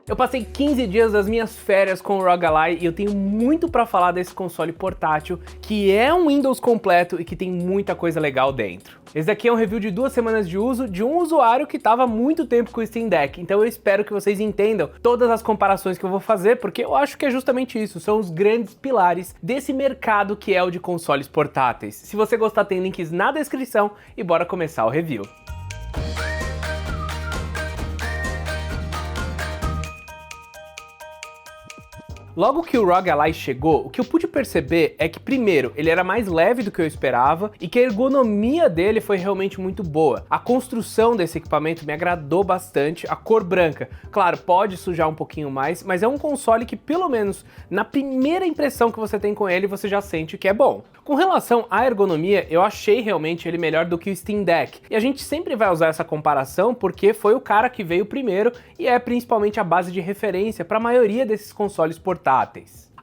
Eu passei 15 dias das minhas férias com o ROG Ally e eu tenho muito pra falar desse console portátil, que é um Windows completo e que tem muita coisa legal dentro. Esse daqui é um review de 2 semanas de uso de um usuário que estava há muito tempo com o Steam Deck, então eu espero que vocês entendam todas as comparações que eu vou fazer, porque eu acho que é justamente isso, são os grandes pilares desse mercado que é o de consoles portáteis. Se você gostar, tem links na descrição e bora começar o review. Logo que o ROG Ally chegou, o que eu pude perceber é que, primeiro, ele era mais leve do que eu esperava e que a ergonomia dele foi realmente muito boa. A construção desse equipamento me agradou bastante, a cor branca, claro, pode sujar um pouquinho mais, mas é um console que, pelo menos na primeira impressão que você tem com ele, você já sente que é bom. Com relação à ergonomia, eu achei realmente ele melhor do que o Steam Deck, e a gente sempre vai usar essa comparação porque foi o cara que veio primeiro e é principalmente a base de referência para a maioria desses consoles portáteis.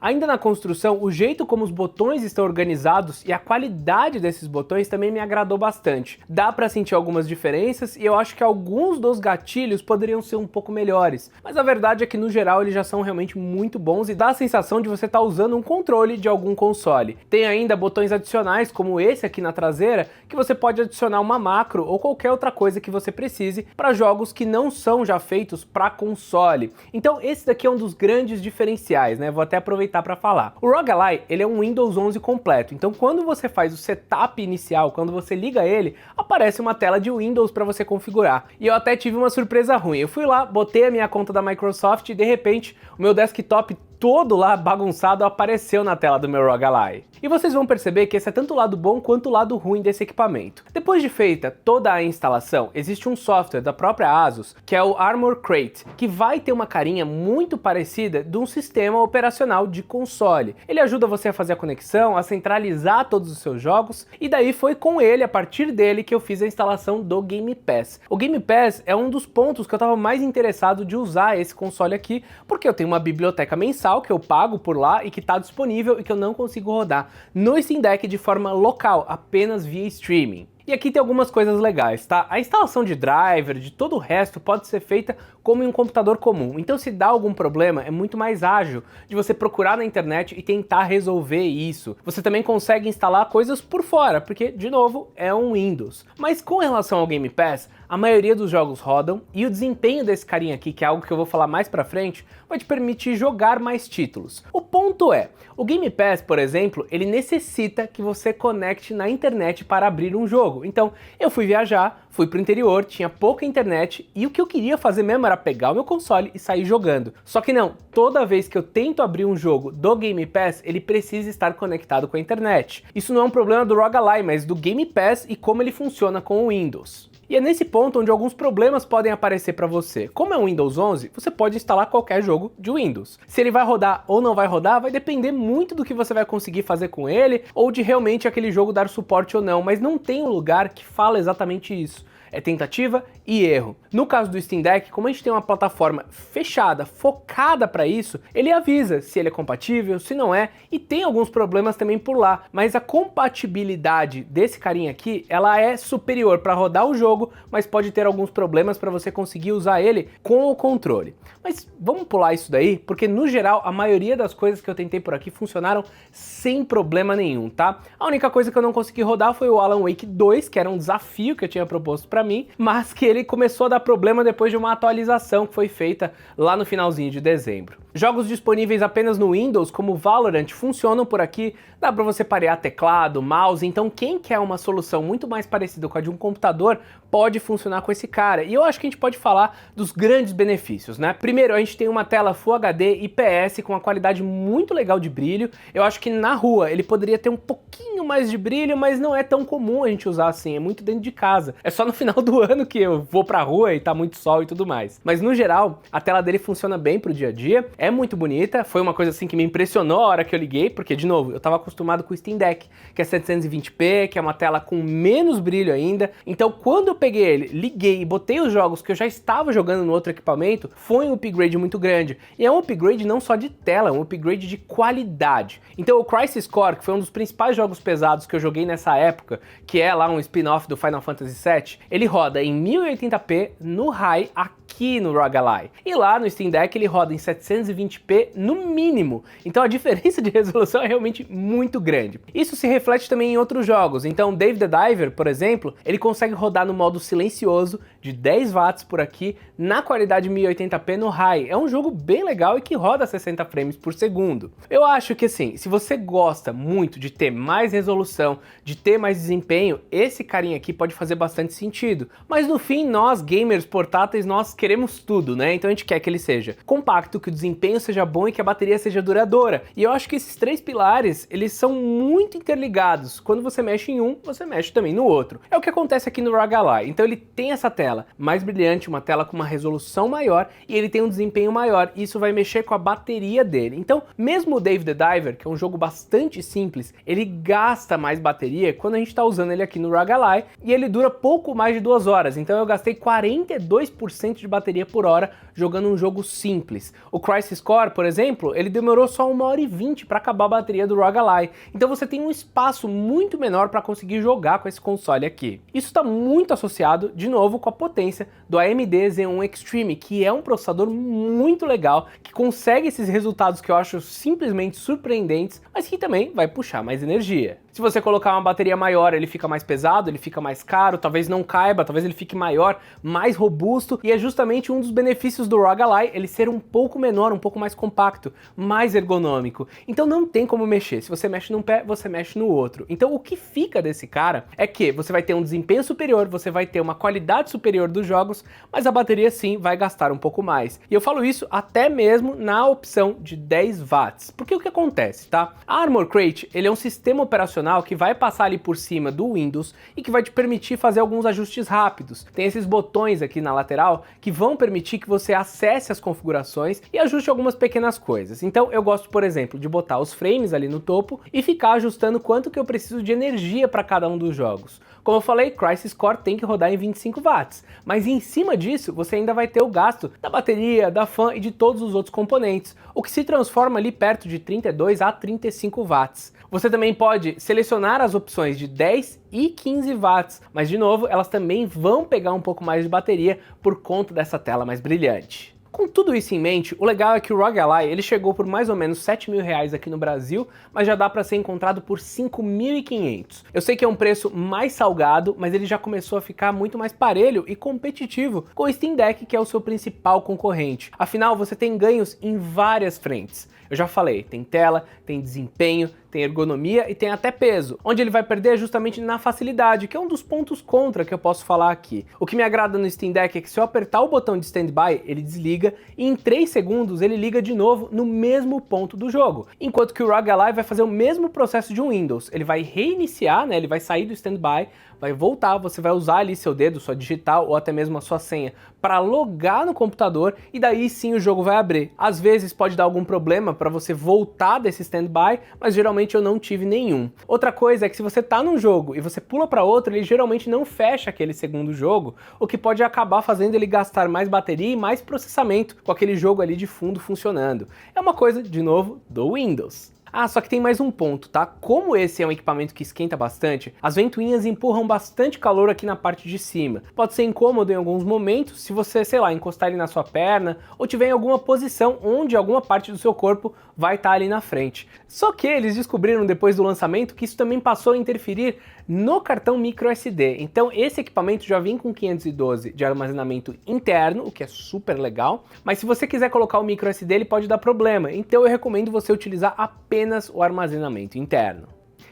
Ainda na construção, o jeito como os botões estão organizados e a qualidade desses botões também me agradou bastante. Dá pra sentir algumas diferenças e eu acho que alguns dos gatilhos poderiam ser um pouco melhores, mas a verdade é que no geral eles já são realmente muito bons e dá a sensação de você estar usando um controle de algum console. Tem ainda botões adicionais como esse aqui na traseira, que você pode adicionar uma macro ou qualquer outra coisa que você precise para jogos que não são já feitos para console. Então esse daqui é um dos grandes diferenciais, né? Vou até aproveitar para falar. O ROG Ally, ele é um Windows 11 completo, então quando você faz o setup inicial, quando você liga ele, aparece uma tela de Windows para você configurar. E eu até tive uma surpresa ruim. Eu fui lá, botei a minha conta da Microsoft e de repente o meu desktop todo lá bagunçado apareceu na tela do meu ROG Ally. E vocês vão perceber que esse é tanto o lado bom quanto o lado ruim desse equipamento. Depois de feita toda a instalação, existe um software da própria ASUS, que é o Armor Crate, que vai ter uma carinha muito parecida de um sistema operacional de console. Ele ajuda você a fazer a conexão, a centralizar todos os seus jogos, e daí foi com ele, a partir dele, que eu fiz a instalação do Game Pass. O Game Pass é um dos pontos que eu estava mais interessado de usar esse console aqui, porque eu tenho uma biblioteca mensal que eu pago por lá e que está disponível e que eu não consigo rodar no Steam Deck de forma local, apenas via streaming. E aqui tem algumas coisas legais, tá? A instalação de driver, de todo o resto, pode ser feita como em um computador comum. Então se dá algum problema, é muito mais ágil de você procurar na internet e tentar resolver isso. Você também consegue instalar coisas por fora, porque, de novo, é um Windows. Mas com relação ao Game Pass, a maioria dos jogos rodam e o desempenho desse carinha aqui, que é algo que eu vou falar mais pra frente, vai te permitir jogar mais títulos. O ponto é, o Game Pass, por exemplo, ele necessita que você conecte na internet para abrir um jogo. Então, eu fui viajar, fui pro interior, tinha pouca internet e o que eu queria fazer mesmo era pegar o meu console e sair jogando. Só que não, toda vez que eu tento abrir um jogo do Game Pass, ele precisa estar conectado com a internet. Isso não é um problema do ROG Ally, mas do Game Pass e como ele funciona com o Windows. E é nesse ponto onde alguns problemas podem aparecer para você. Como é um Windows 11, você pode instalar qualquer jogo de Windows. Se ele vai rodar ou não vai rodar, vai depender muito do que você vai conseguir fazer com ele, ou de realmente aquele jogo dar suporte ou não, mas não tem um lugar que fala exatamente isso. É tentativa e erro. No caso do Steam Deck, como a gente tem uma plataforma fechada, focada para isso, ele avisa se ele é compatível, se não é, e tem alguns problemas também por lá, mas a compatibilidade desse carinha aqui, ela é superior para rodar o jogo, mas pode ter alguns problemas para você conseguir usar ele com o controle. Mas vamos pular isso daí, porque no geral a maioria das coisas que eu tentei por aqui funcionaram sem problema nenhum, tá? A única coisa que eu não consegui rodar foi o Alan Wake 2, que era um desafio que eu tinha proposto para mim, mas que ele começou a dar problema depois de uma atualização que foi feita lá no finalzinho de dezembro. Jogos disponíveis apenas no Windows, como Valorant, funcionam por aqui, dá para você parear teclado, mouse, então quem quer uma solução muito mais parecida com a de um computador, pode funcionar com esse cara. E eu acho que a gente pode falar dos grandes benefícios, né? Primeiro, a gente tem uma tela Full HD IPS com uma qualidade muito legal de brilho. Eu acho que na rua ele poderia ter um pouquinho mais de brilho, mas não é tão comum a gente usar assim, é muito dentro de casa. É só no final do ano que eu vou pra rua e tá muito sol e tudo mais. Mas no geral, a tela dele funciona bem pro dia a dia, é muito bonita, foi uma coisa assim que me impressionou a hora que eu liguei, porque de novo, eu tava acostumado com o Steam Deck, que é 720p, que é uma tela com menos brilho ainda, então quando eu peguei ele, liguei e botei os jogos que eu já estava jogando no outro equipamento, foi um upgrade muito grande, e é um upgrade não só de tela, é um upgrade de qualidade. Então o Crisis Core, que foi um dos principais jogos pesados que eu joguei nessa época, que é lá um spin-off do Final Fantasy VII, ele roda em 1080p no high a aqui no ROG Ally. E lá no Steam Deck ele roda em 720p no mínimo, então a diferença de resolução é realmente muito grande. Isso se reflete também em outros jogos, então Dave the Diver, por exemplo, ele consegue rodar no modo silencioso de 10 watts por aqui, na qualidade 1080p no High. É um jogo bem legal e que roda 60 frames por segundo. Eu acho que assim, se você gosta muito de ter mais resolução, de ter mais desempenho, esse carinha aqui pode fazer bastante sentido. Mas no fim, nós gamers portáteis, nós queremos tudo, né? Então a gente quer que ele seja compacto, que o desempenho seja bom e que a bateria seja duradoura. E eu acho que esses três pilares, eles são muito interligados. Quando você mexe em um, você mexe também no outro. É o que acontece aqui no ROG Ally. Então ele tem essa tela mais brilhante, uma tela com uma resolução maior e ele tem um desempenho maior. E isso vai mexer com a bateria dele. Então, mesmo o Dave the Diver, que é um jogo bastante simples, ele gasta mais bateria quando a gente está usando ele aqui no ROG Ally e ele dura pouco mais de 2 horas. Então eu gastei 42% de bateria por hora jogando um jogo simples. O Crisis Core, por exemplo, ele demorou só 1h20 para acabar a bateria do ROG Ally. Então você tem um espaço muito menor para conseguir jogar com esse console aqui. Isso está muito associado, de novo, com a potência do AMD Xeon Extreme, que é um processador muito legal, que consegue esses resultados que eu acho simplesmente surpreendentes, mas que também vai puxar mais energia. Se você colocar uma bateria maior, ele fica mais pesado, ele fica mais caro, talvez não caiba, talvez ele fique maior, mais robusto, e é justamente um dos benefícios do ROG Ally, ele ser um pouco menor, um pouco mais compacto, mais ergonômico. Então não tem como mexer, se você mexe num pé, você mexe no outro. Então o que fica desse cara é que você vai ter um desempenho superior, você vai ter uma qualidade superior dos jogos, mas a bateria sim vai gastar um pouco mais. E eu falo isso até mesmo na opção de 10 watts, porque o que acontece, tá? A Armor Crate, ele é um sistema operacional que vai passar ali por cima do Windows e que vai te permitir fazer alguns ajustes rápidos. Tem esses botões aqui na lateral que vão permitir que você acesse as configurações e ajuste algumas pequenas coisas. Então eu gosto, por exemplo, de botar os frames ali no topo e ficar ajustando quanto que eu preciso de energia para cada um dos jogos. Como eu falei, Crisis Core tem que rodar em 25 watts, mas em cima disso você ainda vai ter o gasto da bateria, da fan e de todos os outros componentes, o que se transforma ali perto de 32 a 35 watts. Você também pode selecionar as opções de 10 e 15 watts, mas de novo, elas também vão pegar um pouco mais de bateria por conta dessa tela mais brilhante. Com tudo isso em mente, o legal é que o ROG Ally ele chegou por mais ou menos R$7.000 aqui no Brasil, mas já dá para ser encontrado por 5.500. Eu sei que é um preço mais salgado, mas ele já começou a ficar muito mais parelho e competitivo com o Steam Deck, que é o seu principal concorrente. Afinal, você tem ganhos em várias frentes. Eu já falei, tem tela, tem desempenho, tem ergonomia e tem até peso. Onde ele vai perder é justamente na facilidade, que é um dos pontos contra que eu posso falar aqui. O que me agrada no Steam Deck é que se eu apertar o botão de standby, ele desliga e em 3 segundos ele liga de novo no mesmo ponto do jogo. Enquanto que o ROG Ally vai fazer o mesmo processo de um Windows. Ele vai reiniciar, né? Ele vai sair do standby, vai voltar, você vai usar ali seu dedo, sua digital ou até mesmo a sua senha para logar no computador e daí sim o jogo vai abrir. Às vezes pode dar algum problema para você voltar desse standby, mas geralmente eu não tive nenhum. Outra coisa é que se você tá num jogo e você pula para outro, ele geralmente não fecha aquele segundo jogo, o que pode acabar fazendo ele gastar mais bateria e mais processamento com aquele jogo ali de fundo funcionando. É uma coisa, de novo, do Windows. Ah, só que tem mais um ponto, tá? Como esse é um equipamento que esquenta bastante, as ventoinhas empurram bastante calor aqui na parte de cima. Pode ser incômodo em alguns momentos se você, sei lá, encostar ele na sua perna ou tiver em alguma posição onde alguma parte do seu corpo vai estar ali na frente. Só que eles descobriram depois do lançamento que isso também passou a interferir no cartão microSD. Então esse equipamento já vem com 512 de armazenamento interno, o que é super legal, mas se você quiser colocar o microSD ele pode dar problema, então eu recomendo você utilizar apenas o armazenamento interno.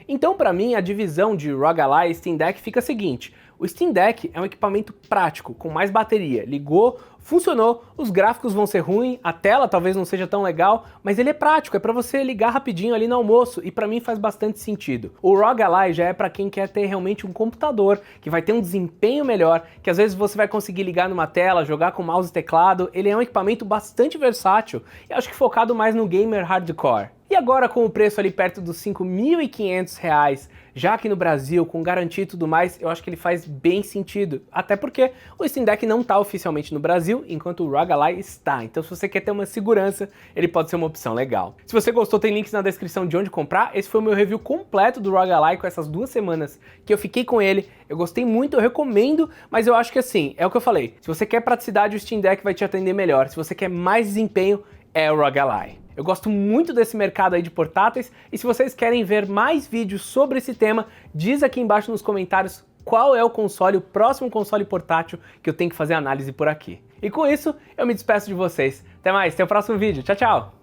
Então para mim a divisão de ROG Ally e Steam Deck fica a seguinte: o Steam Deck é um equipamento prático, com mais bateria, ligou, funcionou, os gráficos vão ser ruins, a tela talvez não seja tão legal, mas ele é prático, é para você ligar rapidinho ali no almoço e para mim faz bastante sentido. O ROG Ally já é para quem quer ter realmente um computador, que vai ter um desempenho melhor, que às vezes você vai conseguir ligar numa tela, jogar com mouse e teclado, ele é um equipamento bastante versátil e acho que focado mais no gamer hardcore. E agora com o preço ali perto dos R$ 5.500, já aqui no Brasil, com garantia e tudo mais, eu acho que ele faz bem sentido. Até porque o Steam Deck não está oficialmente no Brasil, enquanto o ROG Ally está. Então se você quer ter uma segurança, ele pode ser uma opção legal. Se você gostou, tem links na descrição de onde comprar. Esse foi o meu review completo do ROG Ally com essas 2 semanas que eu fiquei com ele. Eu gostei muito, eu recomendo, mas eu acho que assim, é o que eu falei. Se você quer praticidade, o Steam Deck vai te atender melhor. Se você quer mais desempenho, é o ROG Ally. Eu gosto muito desse mercado aí de portáteis, e se vocês querem ver mais vídeos sobre esse tema, diz aqui embaixo nos comentários qual é o console, o próximo console portátil que eu tenho que fazer análise por aqui. E com isso, eu me despeço de vocês. Até mais, até o próximo vídeo. Tchau, tchau!